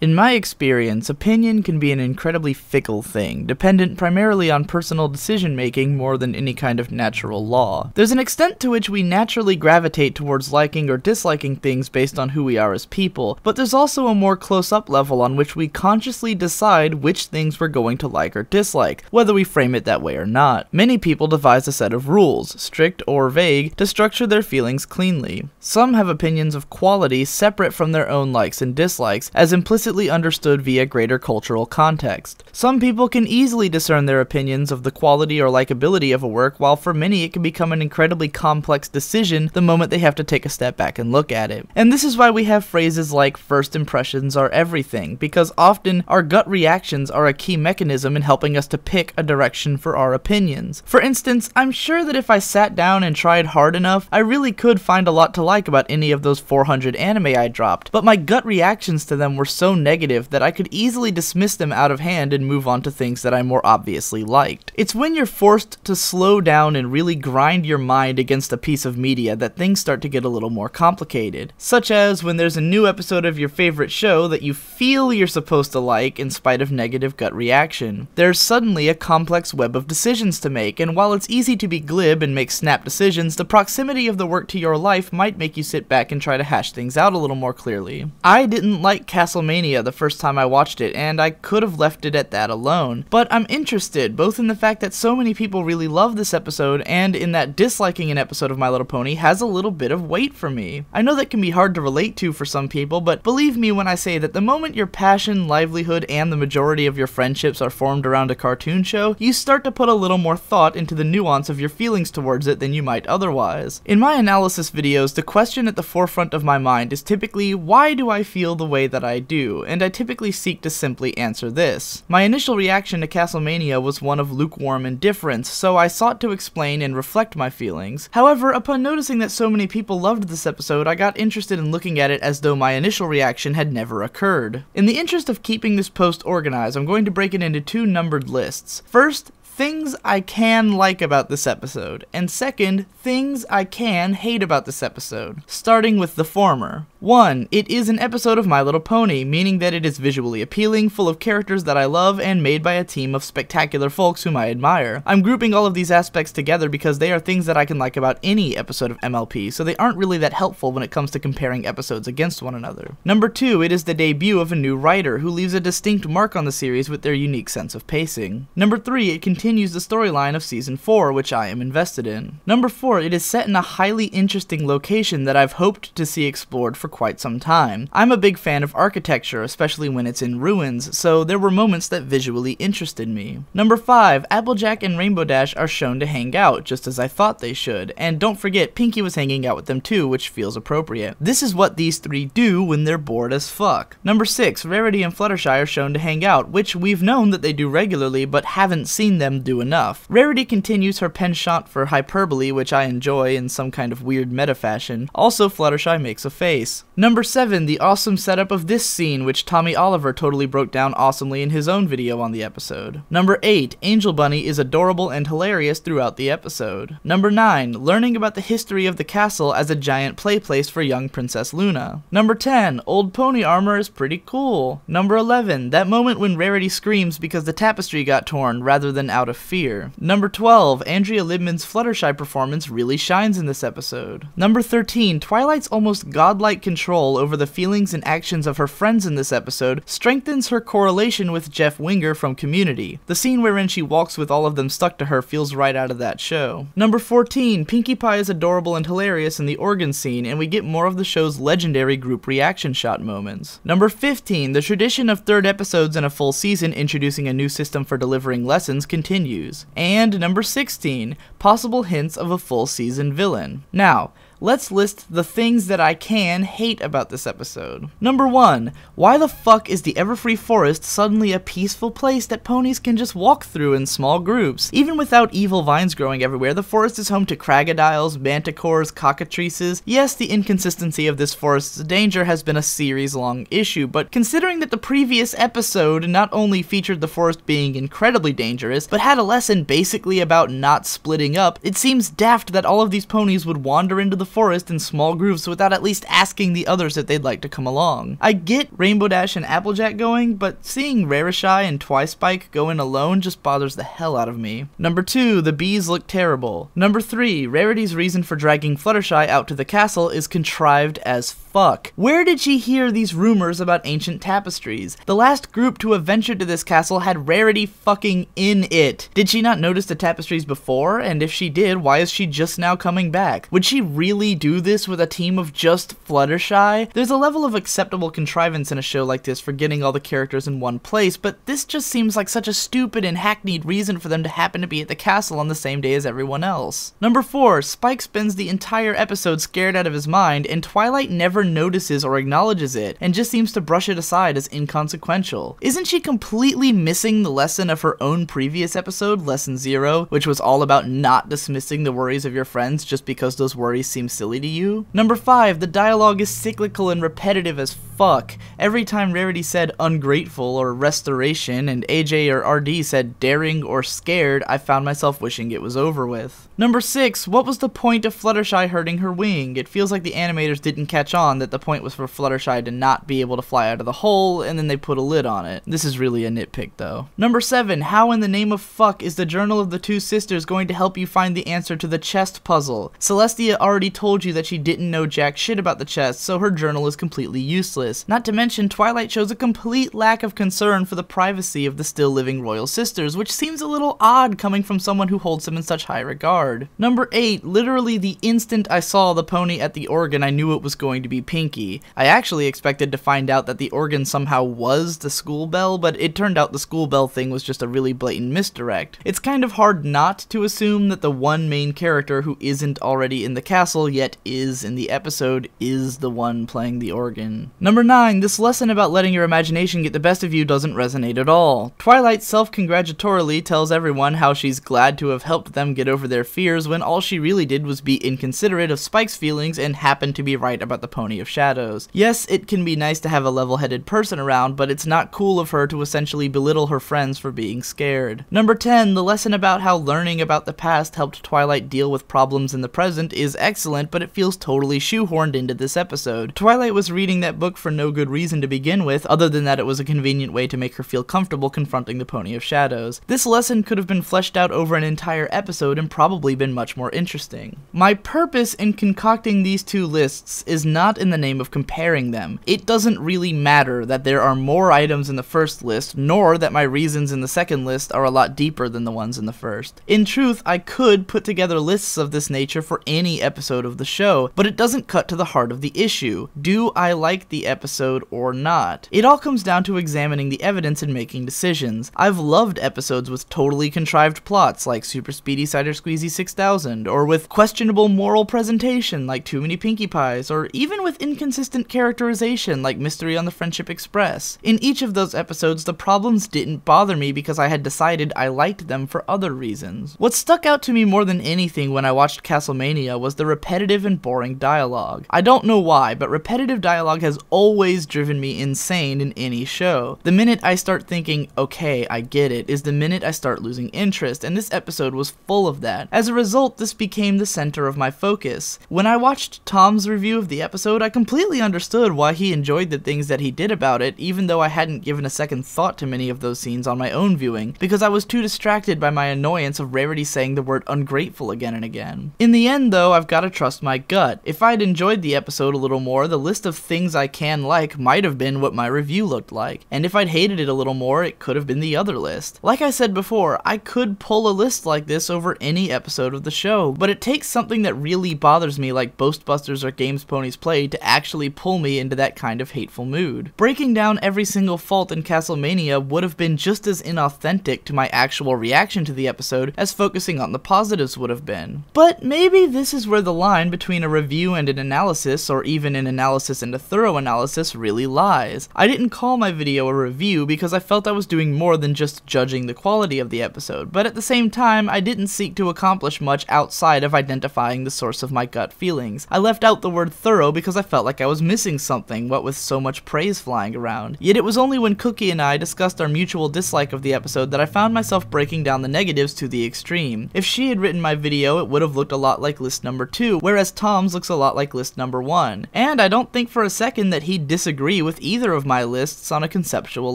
In my experience, opinion can be an incredibly fickle thing, dependent primarily on personal decision-making more than any kind of natural law. There's an extent to which we naturally gravitate towards liking or disliking things based on who we are as people, but there's also a more close-up level on which we consciously decide which things we're going to like or dislike, whether we frame it that way or not. Many people devise a set of rules, strict or vague, to structure their feelings cleanly. Some have opinions of quality separate from their own likes and dislikes, as implicitly understood via greater cultural context. Some people can easily discern their opinions of the quality or likability of a work, while for many it can become an incredibly complex decision the moment they have to take a step back and look at it. And this is why we have phrases like first impressions are everything, because often our gut reactions are a key mechanism in helping us to pick a direction for our opinions. For instance, I'm sure that if I sat down and tried hard enough, I really could find a lot to like about any of those 400 anime I dropped, but my gut reactions to them were so negative that I could easily dismiss them out of hand and move on to things that I more obviously liked. It's when you're forced to slow down and really grind your mind against a piece of media that things start to get a little more complicated. Such as when there's a new episode of your favorite show that you feel you're supposed to like in spite of negative gut reaction. There's suddenly a complex web of decisions to make, and while it's easy to be glib and make snap decisions, the proximity of the work to your life might make you sit back and try to hash things out a little more clearly. I didn't like Castlemania the first time I watched it, and I could have left it at that alone, but I'm interested both in the fact that so many people really love this episode and in that disliking an episode of My Little Pony has a little bit of weight for me. I know that can be hard to relate to for some people, but believe me when I say that the moment your passion, livelihood, and the majority of your friendships are formed around a cartoon show, you start to put a little more thought into the nuance of your feelings towards it than you might otherwise. In my analysis videos, the question at the forefront of my mind is typically, why do I feel the way that I do? And I typically seek to simply answer this. My initial reaction to Castlemania was one of lukewarm indifference, so I sought to explain and reflect my feelings. However, upon noticing that so many people loved this episode, I got interested in looking at it as though my initial reaction had never occurred. In the interest of keeping this post organized, I'm going to break it into two numbered lists. First, things I can like about this episode, and second, things I can hate about this episode. Starting with the former. 1. It is an episode of My Little Pony, meaning that it is visually appealing, full of characters that I love, and made by a team of spectacular folks whom I admire. I'm grouping all of these aspects together because they are things that I can like about any episode of MLP, so they aren't really that helpful when it comes to comparing episodes against one another. Number 2. It is the debut of a new writer, who leaves a distinct mark on the series with their unique sense of pacing. Number 3. It continues the storyline of Season 4, which I am invested in. Number 4. It is set in a highly interesting location that I've hoped to see explored for quite some time. I'm a big fan of architecture, especially when it's in ruins, so there were moments that visually interested me. Number 5. Applejack and Rainbow Dash are shown to hang out, just as I thought they should, and don't forget Pinkie was hanging out with them too, which feels appropriate. This is what these three do when they're bored as fuck. Number 6. Rarity and Fluttershy are shown to hang out, which we've known that they do regularly, but haven't seen them do enough. Rarity continues her penchant for hyperbole, which I enjoy in some kind of weird meta fashion. Also, Fluttershy makes a face. Number 7, the awesome setup of this scene, which Tommy Oliver totally broke down awesomely in his own video on the episode. Number 8, Angel Bunny is adorable and hilarious throughout the episode. Number 9, learning about the history of the castle as a giant play place for young Princess Luna. Number 10, old pony armor is pretty cool. Number 11, that moment when Rarity screams because the tapestry got torn rather than out of fear. Number 12, Andrea Libman's Fluttershy performance really shines in this episode. Number 13, Twilight's almost godlike control over the feelings and actions of her friends in this episode strengthens her correlation with Jeff Winger from Community. The scene wherein she walks with all of them stuck to her feels right out of that show. Number 14, Pinkie Pie is adorable and hilarious in the organ scene, and we get more of the show's legendary group reaction shot moments. Number 15, the tradition of 3rd episodes in a full season introducing a new system for delivering lessons continues. And number 16, possible hints of a full season villain. Now, let's list the things that I can hate about this episode. Number 1, why the fuck is the Everfree Forest suddenly a peaceful place that ponies can just walk through in small groups? Even without evil vines growing everywhere, the forest is home to crocodiles, manticores, cockatrices. Yes, the inconsistency of this forest's danger has been a series-long issue, but considering that the previous episode not only featured the forest being incredibly dangerous, but had a lesson basically about not splitting up, it seems daft that all of these ponies would wander into the forest in small groups without at least asking the others if they'd like to come along. I get Rainbow Dash and Applejack going, but seeing Rarishai and Twispike go in alone just bothers the hell out of me. Number 2, the bees look terrible. Number 3, Rarity's reason for dragging Fluttershy out to the castle is contrived as fuck. Where did she hear these rumors about ancient tapestries? The last group to have ventured to this castle had Rarity fucking in it. Did she not notice the tapestries before? And if she did, why is she just now coming back? Would she really do this with a team of just Fluttershy? There's a level of acceptable contrivance in a show like this for getting all the characters in one place, but this just seems like such a stupid and hackneyed reason for them to happen to be at the castle on the same day as everyone else. Number 4, Spike spends the entire episode scared out of his mind, and Twilight never notices or acknowledges it, and just seems to brush it aside as inconsequential. Isn't she completely missing the lesson of her own previous episode, Lesson 0, which was all about not dismissing the worries of your friends just because those worries seem silly to you? Number 5, the dialogue is cyclical and repetitive as fuck. Every time Rarity said ungrateful or restoration, and AJ or RD said daring or scared, I found myself wishing it was over with. Number 6, what was the point of Fluttershy hurting her wing? It feels like the animators didn't catch on that the point was for Fluttershy to not be able to fly out of the hole, and then they put a lid on it. This is really a nitpick though. Number 7, how in the name of fuck is the Journal of the Two Sisters going to help you find the answer to the chest puzzle? Celestia already told you that she didn't know jack shit about the chest, so her journal is completely useless. Not to mention, Twilight shows a complete lack of concern for the privacy of the still living royal sisters, which seems a little odd coming from someone who holds them in such high regard. Number 8, literally the instant I saw the pony at the organ, I knew it was going to be Pinkie. I actually expected to find out that the organ somehow was the school bell, but it turned out the school bell thing was just a really blatant misdirect. It's kind of hard not to assume that the one main character who isn't already in the castle yet is in the episode is the one playing the organ. Number 9, this lesson about letting your imagination get the best of you doesn't resonate at all. Twilight self-congratulatorily tells everyone how she's glad to have helped them get over their fears when all she really did was be inconsiderate of Spike's feelings and happened to be right about the Pony of Shadows. Yes, it can be nice to have a level-headed person around, but it's not cool of her to essentially belittle her friends for being scared. Number 10, the lesson about how learning about the past helped Twilight deal with problems in the present is excellent, but it feels totally shoehorned into this episode. Twilight was reading that book for no good reason to begin with, other than that it was a convenient way to make her feel comfortable confronting the Pony of Shadows. This lesson could have been fleshed out over an entire episode and probably been much more interesting. My purpose in concocting these two lists is not in the name of comparing them. It doesn't really matter that there are more items in the first list, nor that my reasons in the second list are a lot deeper than the ones in the first. In truth, I could put together lists of this nature for any episode of the show, but it doesn't cut to the heart of the issue. Do I like the episode or not? It all comes down to examining the evidence and making decisions. I've loved episodes with totally contrived plots like Super Speedy Cider Squeezy 6000, or with questionable moral presentation like Too Many Pinkie Pies, or even with inconsistent characterization like Mystery on the Friendship Express. In each of those episodes, the problems didn't bother me because I had decided I liked them for other reasons. What stuck out to me more than anything when I watched Castlemania was the repetitive and boring dialogue. I don't know why, but repetitive dialogue has always driven me insane in any show. The minute I start thinking, okay, I get it, is the minute I start losing interest, and this episode was full of that. As a result, this became the center of my focus. When I watched Tom's review of the episode, I completely understood why he enjoyed the things that he did about it, even though I hadn't given a second thought to many of those scenes on my own viewing, because I was too distracted by my annoyance of Rarity saying the word ungrateful again and again. In the end, though, I've gotta trust my gut. If I'd enjoyed the episode a little more, the list of things I can like might have been what my review looked like, and if I'd hated it a little more, it could have been the other list. Like I said before, I could pull a list like this over any episode of the show, but it takes something that really bothers me like Ghostbusters or Games Ponies Play to actually pull me into that kind of hateful mood. Breaking down every single fault in Castlemania would have been just as inauthentic to my actual reaction to the episode as focusing on the positives would have been. But maybe this is where the line between a review and an analysis, or even an analysis and a thorough analysis, really lies. I didn't call my video a review because I felt I was doing more than just judging the quality of the episode, but at the same time, I didn't seek to accomplish much outside of identifying the source of my gut feelings. I left out the word thorough because I felt like I was missing something, what with so much praise flying around. Yet it was only when Cookie and I discussed our mutual dislike of the episode that I found myself breaking down the negatives to the extreme. If she had written my video, it would have looked a lot like list number 2, whereas Tom's looks a lot like list number 1. And I don't think for a second that he'd disagree with either of my lists on a conceptual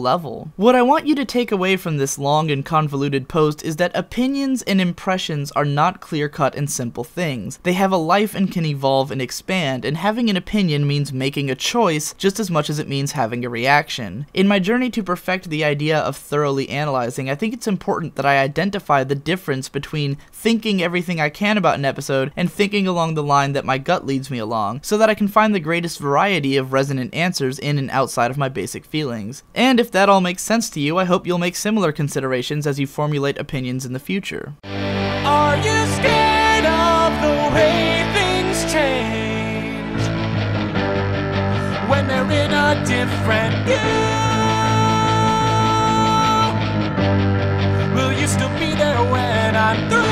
level. What I want you to take away from this long and convoluted post is that opinions and impressions are not clear-cut and simple things. They have a life and can evolve and expand, and having an opinion means making a choice just as much as it means having a reaction. In my journey to perfect the idea of thoroughly analyzing, I think it's important that I identify the difference between thinking everything I can about an episode and thinking along the line that my gut leads me along, so that I can find the greatest variety of resonant answers in and outside of my basic feelings. And if that all makes sense to you, I hope you'll make similar considerations as you formulate opinions in the future. Are you scared of the way things change when they're in a different view? Will you still be there when I'm through?